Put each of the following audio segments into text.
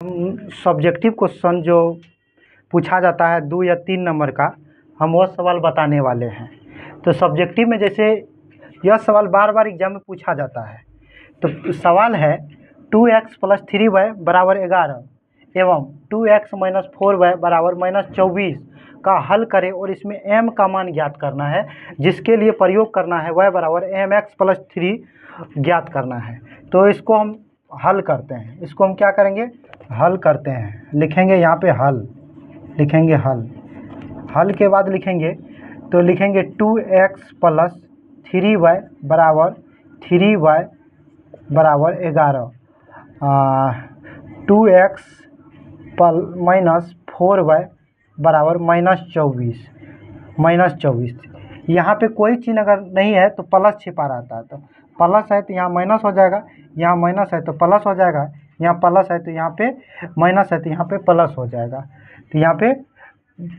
Subjective question जो पूछा जाता है 2 या 3 नंबर का, हम वो सवाल बताने वाले हैं। तो सब्जेक्टिव में जैसे यह सवाल बार बार एग्जाम में पूछा जाता है। तो सवाल है 2x + 3y = 11 एवं 2x - 4y = -24 का हल करें और इसमें m का मान ज्ञात करना है, जिसके लिए प्रयोग करना है y = mx + 3 ज्ञात करना है। तो इसको हम हल करते हैं। इसको हम क्या करेंगे, हल करते हैं। लिखेंगे यहाँ पे हल, लिखेंगे हल के बाद लिखेंगे तो लिखेंगे 2x + 3y = 3y = 11, 2x - 4y = -24। यहाँ पे कोई चिन्ह अगर नहीं है तो प्लस छिपा रहता है, तो प्लस है तो यहाँ माइनस हो जाएगा, यहाँ माइनस है तो प्लस हो जाएगा, यहाँ प्लस है तो यहाँ पे माइनस है तो यहाँ पे प्लस हो जाएगा, तो यहाँ पे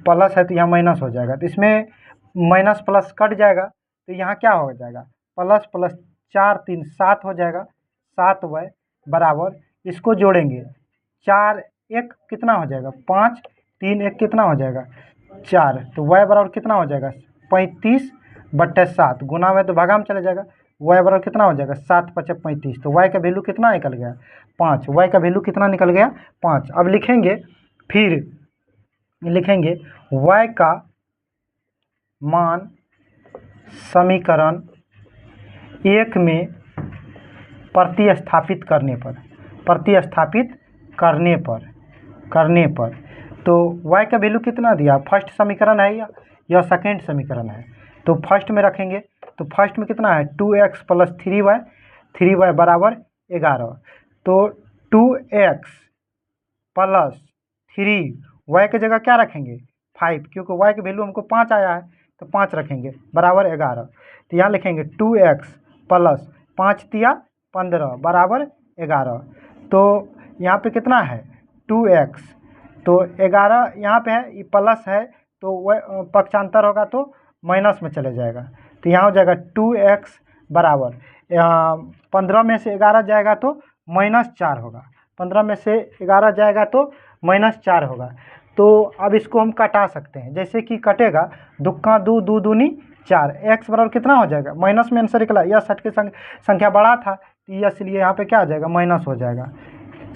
प्लस है तो यहाँ माइनस हो जाएगा। तो इसमें माइनस प्लस कट जाएगा, तो यहाँ क्या हो जाएगा, प्लस प्लस 4 3 7 हो जाएगा, 7y बराबर, इसको जोड़ेंगे 4 1 कितना हो जाएगा 5, 3 1 कितना हो जाएगा 4, तो y बराबर कितना हो जाएगा 35/7, गुना में तो भागा में चला जाएगा, y बराबर कितना हो जाएगा 7 × 5 = 35, तो y का वैल्यू कितना निकल गया 5, y का वैल्यू कितना निकल गया 5। अब लिखेंगे, फिर लिखेंगे y का मान समीकरण 1 में प्रतिस्थापित करने पर तो y का वैल्यू कितना दिया, फर्स्ट समीकरण है या सेकेंड समीकरण है, तो फर्स्ट में रखेंगे। तो फर्स्ट में कितना है 2x + 3y, 3y = 11, तो 2x + 3y की जगह क्या रखेंगे 5, क्योंकि y की वैल्यू हमको 5 आया है तो 5 रखेंगे बराबर 11। तो यहाँ लिखेंगे 2x + 5 × 15 = 11, तो यहाँ पे कितना है 2x, तो 11 यहाँ पे है, ये प्लस है तो वह पक्षांतर होगा तो माइनस में चले जाएगा, तो यहाँ हो जाएगा 2x बराबर 15 में से 11 जाएगा तो -4 होगा, 15 में से 11 जाएगा तो -4 होगा। तो अब इसको हम कटा सकते हैं, जैसे कि कटेगा, दुक्का दू, दू दूनी 4, x बराबर कितना हो जाएगा, माइनस में आंसर निकला, यह 60 की संख्या बड़ा था इसलिए यहाँ पे क्या आ जाएगा माइनस हो जाएगा।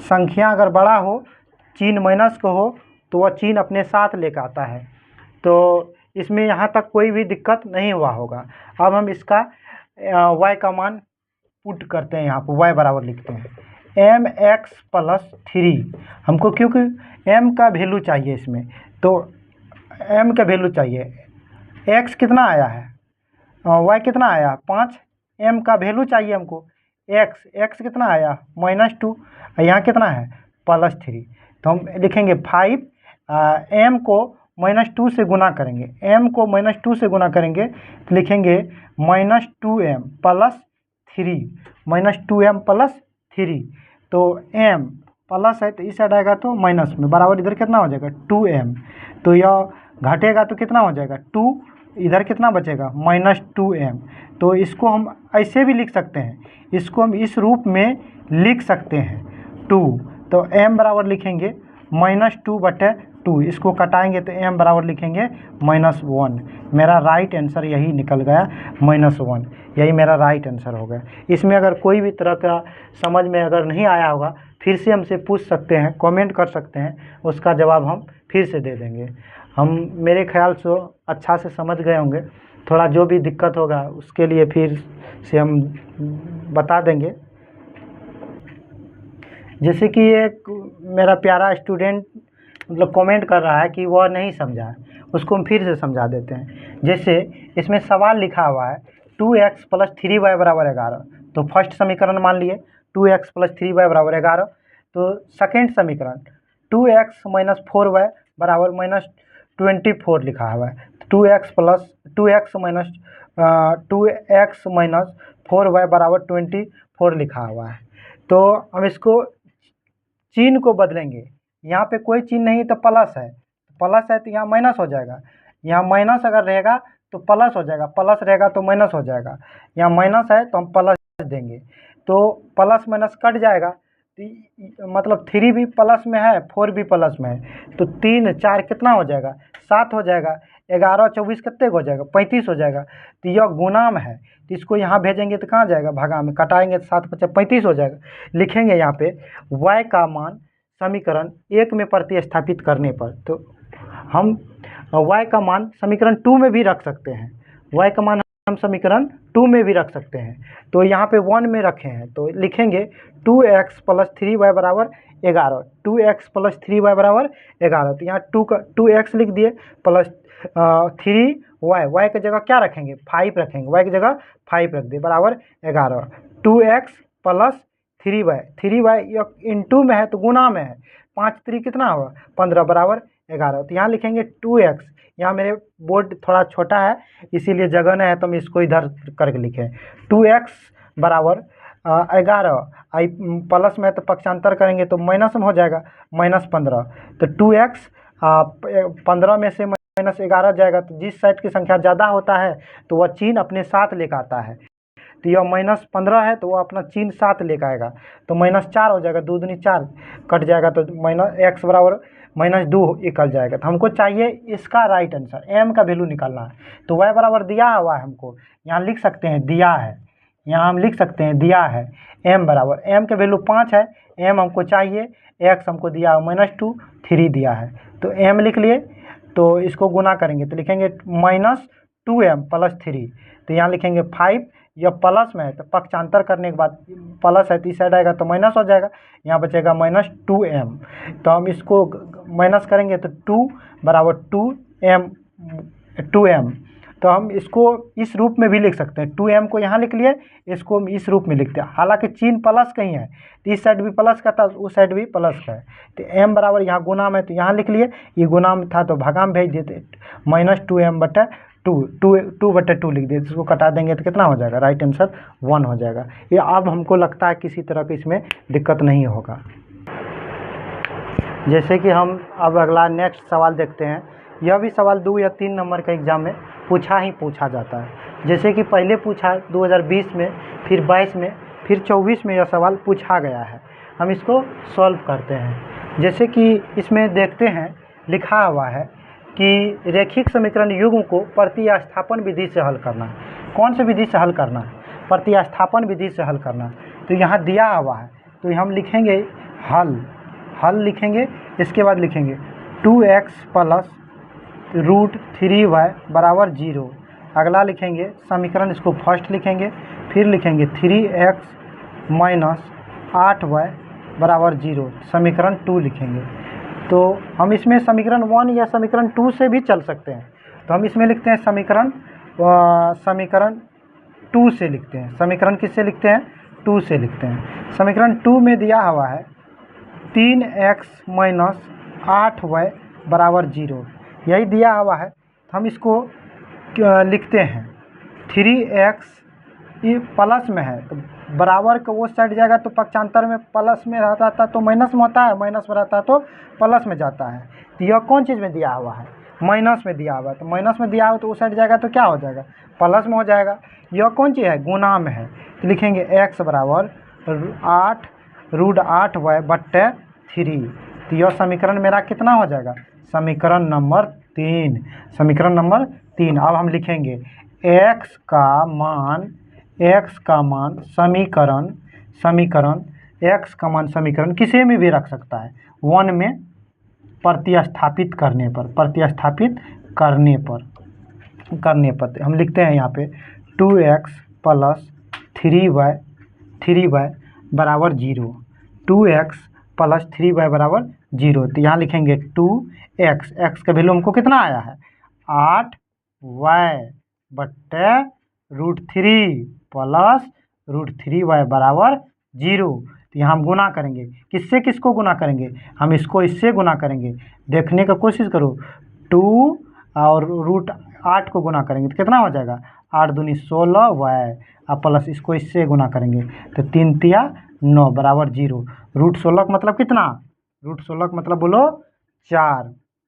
संख्या अगर बड़ा हो, चिन्ह माइनस को हो तो वह चिन्ह अपने साथ लेकर आता है, तो इसमें यहाँ तक कोई भी दिक्कत नहीं हुआ होगा। अब हम इसका y का मान पुट करते हैं, यहाँ पर y बराबर लिखते हैं mx + 3, हमको क्योंकि m का वैल्यू चाहिए इसमें, तो m का वैल्यू चाहिए, x कितना आया है y कितना आया 5, m का वैल्यू चाहिए हमको, x कितना आया -2, यहाँ कितना है +3, तो हम लिखेंगे 5, m को -2 से गुना करेंगे, m को -2 से गुना करेंगे तो लिखेंगे -2m + 3, -2m + 3, तो m प्लस है तो इस साइड आएगा तो माइनस में, बराबर इधर कितना हो जाएगा 2m, तो यह घटेगा तो कितना हो जाएगा 2, इधर कितना बचेगा -2m। तो इसको हम ऐसे भी लिख सकते हैं, इसको हम इस रूप में लिख सकते हैं 2, तो m बराबर लिखेंगे -2/2, इसको कटाएंगे तो m बराबर लिखेंगे -1। मेरा राइट आंसर यही निकल गया -1, यही मेरा राइट आंसर हो गया। इसमें अगर कोई भी तरह का समझ में अगर नहीं आया होगा, फिर से हमसे पूछ सकते हैं, कमेंट कर सकते हैं, उसका जवाब हम फिर से दे देंगे। हम मेरे ख्याल से अच्छा से समझ गए होंगे, थोड़ा जो भी दिक्कत होगा उसके लिए फिर से हम बता देंगे। जैसे कि एक मेरा प्यारा स्टूडेंट मतलब कमेंट कर रहा है कि वह नहीं समझा है, उसको हम फिर से समझा देते हैं। जैसे इसमें सवाल लिखा हुआ है 2x + 3y = 11, तो फर्स्ट समीकरण मान लिए 2x + 3y = 11, तो सेकेंड समीकरण 2x - 4y = -24 लिखा हुआ है, 2x - 4y = 24 लिखा हुआ है। तो हम इसको चिन्ह को बदलेंगे, यहाँ पे कोई चिन्ह नहीं तो प्लस है तो यहाँ माइनस हो जाएगा, यहाँ माइनस अगर रहेगा तो प्लस हो जाएगा, प्लस रहेगा तो माइनस हो जाएगा, यहाँ माइनस है तो हम प्लस देंगे, तो प्लस माइनस कट जाएगा, मतलब 3 भी प्लस में है, 4 भी प्लस में है, तो 3 4 कितना हो जाएगा, 7 हो जाएगा। 11 24 कितने हो जाएगा, 35 हो जाएगा। तो यह गुणाम है, तो इसको यहाँ भेजेंगे तो कहाँ जाएगा, भागा में कटाएंगे तो 7 5 35 हो जाएगा। लिखेंगे यहाँ पे y का मान समीकरण 1 में प्रतिस्थापित करने पर, तो हम y का मान समीकरण 2 में भी रख सकते हैं, y का मान हम समीकरण 2 में भी रख सकते हैं। तो यहाँ पे 1 में रखे हैं, तो लिखेंगे 2x प्लस 3y बराबर 11, 2x प्लस 3y बराबर 11। तो यहाँ 2x लिख दिए प्लस 3y, y की जगह क्या रखेंगे, 5 रखेंगे, y की जगह 5 रख दिए बराबर 11। 2x प्लस 3y इंटू में है तो गुना में है, 5 3 कितना होगा 15 बराबर 11। तो यहाँ लिखेंगे 2x, यहाँ मेरे बोर्ड थोड़ा छोटा है इसीलिए जगह नहीं है तो हम इसको इधर करके लिखे 2x बराबर 11, आई प्लस में तो पक्षांतर करेंगे तो माइनस में हो जाएगा -15। तो 2x 15 में से -11 जाएगा, तो जिस साइड की संख्या ज़्यादा होता है तो वह चिन्ह अपने साथ लेकर आता है। तो यह -15 है तो वो अपना चिन्ह साथ लेकर आएगा, तो -4 हो जाएगा, 2 दूनी 4 कट जाएगा, तो x बराबर -2 निकल जाएगा। तो हमको चाहिए इसका राइट आंसर, m का वैल्यू निकालना है। तो y बराबर दिया हुआ है हमको, यहाँ लिख सकते हैं दिया है, यहाँ हम लिख सकते हैं दिया है m बराबर, m के वैल्यू 5 है, m हमको चाहिए, x हमको दिया है -2, 3 दिया है, तो m लिख लिए। तो इसको गुना करेंगे तो लिखेंगे -2m प्लस 3, तो यहाँ लिखेंगे 5, यह प्लस में है तो पक्षांतर करने के बाद प्लस है तो इस साइड आएगा तो माइनस हो जाएगा, यहाँ बचेगा -2m। तो हम इसको माइनस करेंगे तो 2 बराबर 2m, तो हम इसको इस रूप में भी लिख सकते हैं, 2m को यहाँ लिख लिए, इसको हम इस रूप में लिखते हैं। हालांकि चिन्ह प्लस कहीं है तो इस साइड भी प्लस का था, उस साइड भी प्लस का है, तो m बराबर यहाँ गुणाम है तो यहाँ लिख लिए, ये गुणाम था तो भागाम भेज देते, -2m बटा 2 लिख दिए, इसको कटा देंगे तो कितना हो जाएगा, राइट आंसर 1 हो जाएगा। ये अब हमको लगता है किसी तरह की इसमें दिक्कत नहीं होगा। जैसे कि हम अब अगला नेक्स्ट सवाल देखते हैं। यह भी सवाल 2 या 3 नंबर का एग्ज़ाम में पूछा जाता है। जैसे कि पहले पूछा 2020 में, फिर 22 में, फिर 24 में यह सवाल पूछा गया है। हम इसको सॉल्व करते हैं। जैसे कि इसमें देखते हैं लिखा हुआ है कि रेखिक समीकरण युग्म को प्रतिस्थापन विधि से हल करना है। कौन सी विधि से हल करना है, प्रतिस्थापन विधि से हल करना है। तो यहाँ दिया हुआ है तो हम लिखेंगे हल लिखेंगे, इसके बाद लिखेंगे 2x प्लस √3y बराबर 0। अगला लिखेंगे समीकरण, इसको फर्स्ट लिखेंगे, फिर लिखेंगे 3x माइनस 8y बराबर 0, समीकरण 2 लिखेंगे। तो हम इसमें समीकरण 1 या समीकरण 2 से भी चल सकते हैं, तो हम इसमें लिखते हैं समीकरण 2 से लिखते हैं। समीकरण किससे लिखते हैं, 2 से लिखते हैं। समीकरण 2 में दिया हुआ है 3x माइनस 8y बराबर 0, यही दिया हुआ है। हम इसको लिखते हैं 3x, ये प्लस में है तो बराबर का वो साइड जाएगा तो पक्षांतर में प्लस में रहता था तो माइनस में होता है, माइनस में रहता है तो प्लस में जाता है। तो यह कौन चीज़ में दिया हुआ है, माइनस में दिया हुआ है, तो माइनस में दिया हुआ तो उस साइड जाएगा तो क्या हो जाएगा, प्लस में हो जाएगा। यह कौन चीज़ है, गुना में है, तो लिखेंगे x बराबर 8√8y बट्टे 3। तो यह समीकरण मेरा कितना हो जाएगा, समीकरण नंबर 3, समीकरण नंबर 3। अब हम लिखेंगे x का मान समीकरण किसी में भी रख सकता है, 1 में प्रतिस्थापित करने पर हम लिखते हैं यहाँ पे 2x प्लस 3y बराबर 0, 2x प्लस 3y बराबर 0। तो यहाँ लिखेंगे 2x, x का वैल्यू हमको कितना आया है 8y बट्टे √3 प्लस √3y बराबर 0। तो यहाँ हम गुना करेंगे, किससे किसको गुना करेंगे, हम इसको इससे गुना करेंगे। देखने का कोशिश करो, 2 और √8 को गुना करेंगे तो कितना हो जाएगा, 8 दूनी 16y, अब प्लस इसको इससे गुना करेंगे तो 3 तिया 9 बराबर 0। √16 का मतलब कितना, √16 का मतलब बोलो 4,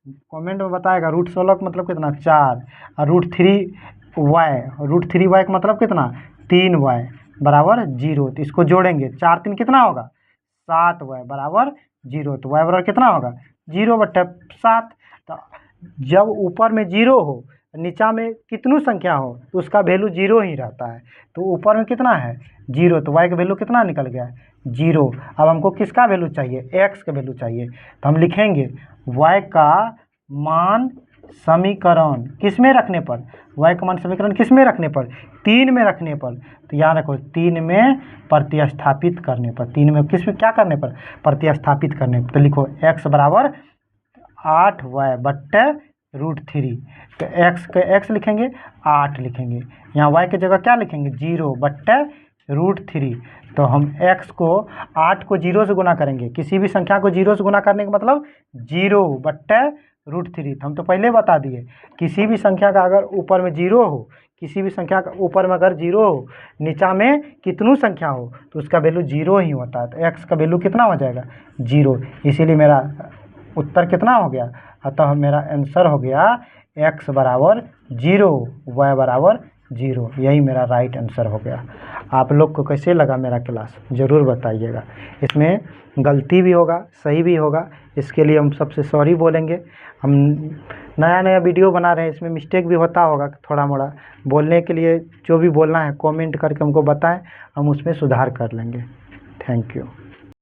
कमेंट में बताएगा √16 का मतलब कितना 4, और √3y का मतलब कितना 3y बराबर 0। तो इसको जोड़ेंगे, 4 3 कितना होगा 7y बराबर 0। तो y बराबर कितना होगा 0/7। तो जब ऊपर में 0 हो नीचा में कितनी संख्या हो तो उसका वैल्यू 0 ही रहता है। तो ऊपर में कितना है 0, तो y का वैल्यू कितना निकल गया 0। अब हमको किसका वैल्यू चाहिए x का वैल्यू चाहिए, तो हम लिखेंगे y का मान समीकरण किस में रखने पर, y का मान समीकरण किस में रखने पर 3 में रखने पर। तो याद रखो 3 में प्रतिस्थापित करने पर, 3 में किस में क्या करने पर प्रतिस्थापित करने पर। तो लिखो x बराबर 8y/√3। तो x लिखेंगे 8 लिखेंगे, यहाँ y की जगह क्या लिखेंगे 0/√3। तो हम x को 8 को 0 से गुना करेंगे, किसी भी संख्या को 0 से गुना करने का मतलब 0/√3। तो हम तो पहले बता दिए किसी भी संख्या का अगर ऊपर में 0 हो, किसी भी संख्या का ऊपर में अगर 0 हो नीचा में कितनी संख्या हो तो उसका वैल्यू 0 ही होता है। तो x का वैल्यू कितना हो जाएगा 0, इसीलिए मेरा उत्तर कितना हो गया। अतः मेरा आंसर हो गया x बराबर 0 y बराबर 0, यही मेरा राइट आंसर हो गया। आप लोग को कैसे लगा मेरा क्लास ज़रूर बताइएगा, इसमें गलती भी होगा सही भी होगा, इसके लिए हम सबसे सॉरी बोलेंगे। हम नया वीडियो बना रहे हैं, इसमें मिस्टेक भी होता होगा थोड़ा मोड़ा, बोलने के लिए जो भी बोलना है कमेंट करके हमको बताएं, हम उसमें सुधार कर लेंगे। Thank you.